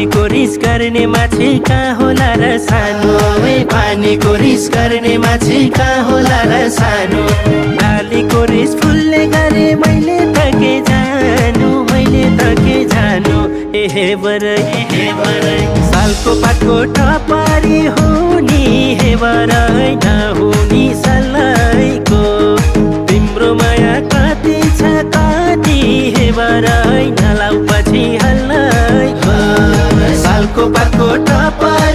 को रिस गर्ने माछे कहाँ होला र सानो पानीको रिस गर्ने माछे कहाँ होला र सानो डालीको रिस फुल्ने गरे मैले त के जानु हे बरै सालको पातको टपारी हुनी हे बरै नहुनी सल्लाइको तिम्रो माया कति छ कति हे बरै नलाउ पछि हल्लाइको सालको पातको टपारी